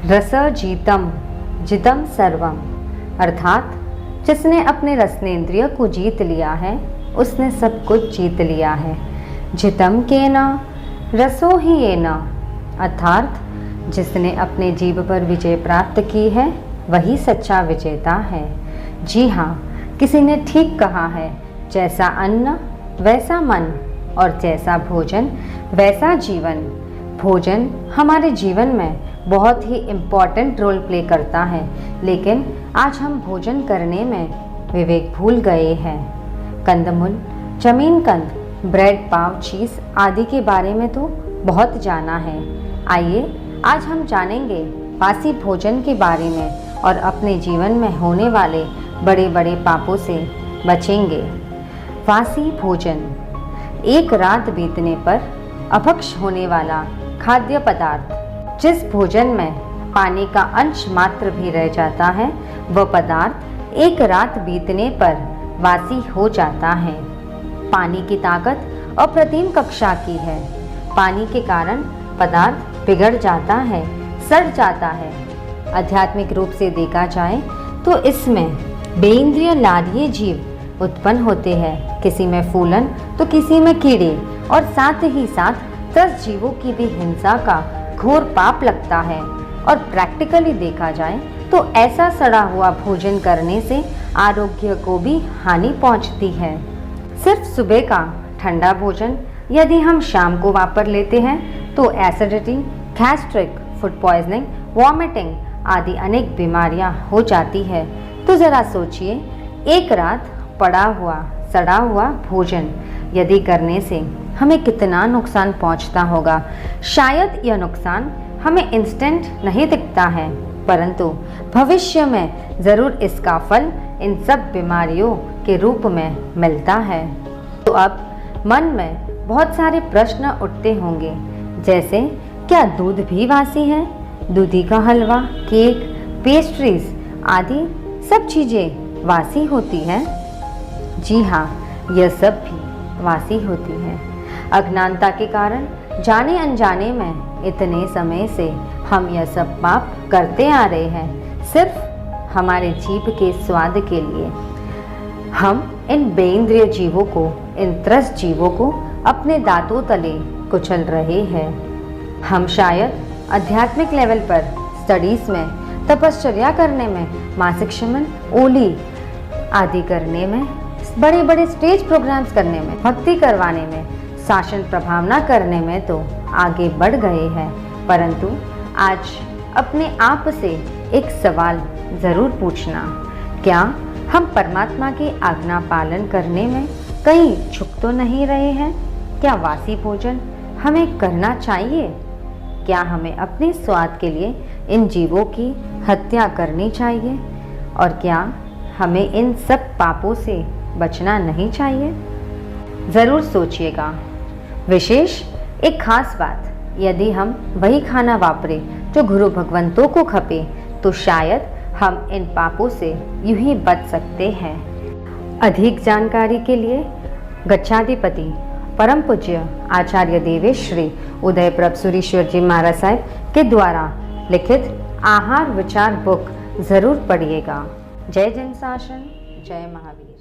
रसजीतम जितम सर्वम, अर्थात जिसने अपने रसनेन्द्रिय को जीत लिया है उसने सब कुछ जीत लिया है। जितम केना रसो ही येना, अर्थात जिसने अपने जीव पर विजय प्राप्त की है वही सच्चा विजेता है। जी हाँ, किसी ने ठीक कहा है, जैसा अन्न वैसा मन और जैसा भोजन वैसा जीवन। भोजन हमारे जीवन में बहुत ही इम्पॉर्टेंट रोल प्ले करता है, लेकिन आज हम भोजन करने में विवेक भूल गए हैं। कंदमूल, जमीन कंद, ब्रेड, पाव, चीज़ आदि के बारे में तो बहुत जाना है। आइए आज हम जानेंगे बासी भोजन के बारे में और अपने जीवन में होने वाले बड़े बड़े पापों से बचेंगे। बासी भोजन एक रात बीतने पर अपक्ष होने वाला खाद्य पदार्थ। जिस भोजन में पानी का अंश मात्र भी रह जाता है वह पदार्थ एक रात बीतने पर वासी हो जाता है। पानी की ताकत अप्रतिम कक्षा की है। पानी के कारण पदार्थ बिगड़ जाता है, सड़ जाता है। आध्यात्मिक रूप से देखा जाए तो इसमें बेइंद्रिय लार्य जीव उत्पन्न होते हैं, किसी में फूलन तो किसी में कीड़े, और साथ ही साथ 10 जीवों की भी हिंसा का घोर पाप लगता है। और प्रैक्टिकली देखा जाए तो ऐसा सड़ा हुआ भोजन करने से आरोग्य को भी हानि पहुंचती है। सिर्फ सुबह का ठंडा भोजन यदि हम शाम को वापर लेते हैं तो acidity, gastric, food poisoning, vomiting आदि अनेक बीमारियां हो जाती है। तो ज़रा सोचिए, एक रात पड़ा हुआ सड़ा हुआ भोजन यदि करने से हमें कितना नुकसान पहुंचता होगा। शायद यह नुकसान हमें इंस्टेंट नहीं दिखता है, परंतु भविष्य में ज़रूर इसका फल इन सब बीमारियों के रूप में मिलता है। तो अब मन में बहुत सारे प्रश्न उठते होंगे, जैसे क्या दूध भी वासी है? दूधी का हलवा, केक, पेस्ट्रीज आदि सब चीज़ें वासी होती हैं? जी हाँ, यह सब भी वासी होती हैं। अज्ञानता के कारण जाने अनजाने में इतने समय से हम यह सब पाप करते आ रहे हैं, सिर्फ हमारे जीभ के स्वाद के लिए। हम इन बेइंद्रिय जीवों को, इन त्रस्त जीवों को अपने दांतों तले कुचल रहे हैं। हम शायद आध्यात्मिक लेवल पर स्टडीज़ में, तपश्चर्या करने में, मासिक शमन, ओली आदि करने में, बड़े बड़े स्टेज प्रोग्राम्स करने में, भक्ति करवाने में, शासन प्रभावना करने में तो आगे बढ़ गए हैं, परंतु आज अपने आप से एक सवाल ज़रूर पूछना, क्या हम परमात्मा की आज्ञा पालन करने में कहीं चूक तो नहीं रहे हैं? क्या वासी भोजन हमें करना चाहिए? क्या हमें अपने स्वाद के लिए इन जीवों की हत्या करनी चाहिए? और क्या हमें इन सब पापों से बचना नहीं चाहिए? ज़रूर सोचिएगा। विशेष एक खास बात, यदि हम वही खाना वापरे जो गुरु भगवंतों को खपे तो शायद हम इन पापों से यूं ही बच सकते हैं। अधिक जानकारी के लिए गच्छाधिपति परम पूज्य आचार्य देवेश श्री उदय प्रभ सुरीश्वर जी महाराज साहब के द्वारा लिखित आहार विचार बुक ज़रूर पढ़िएगा। जय जन शासन, जय महावीर।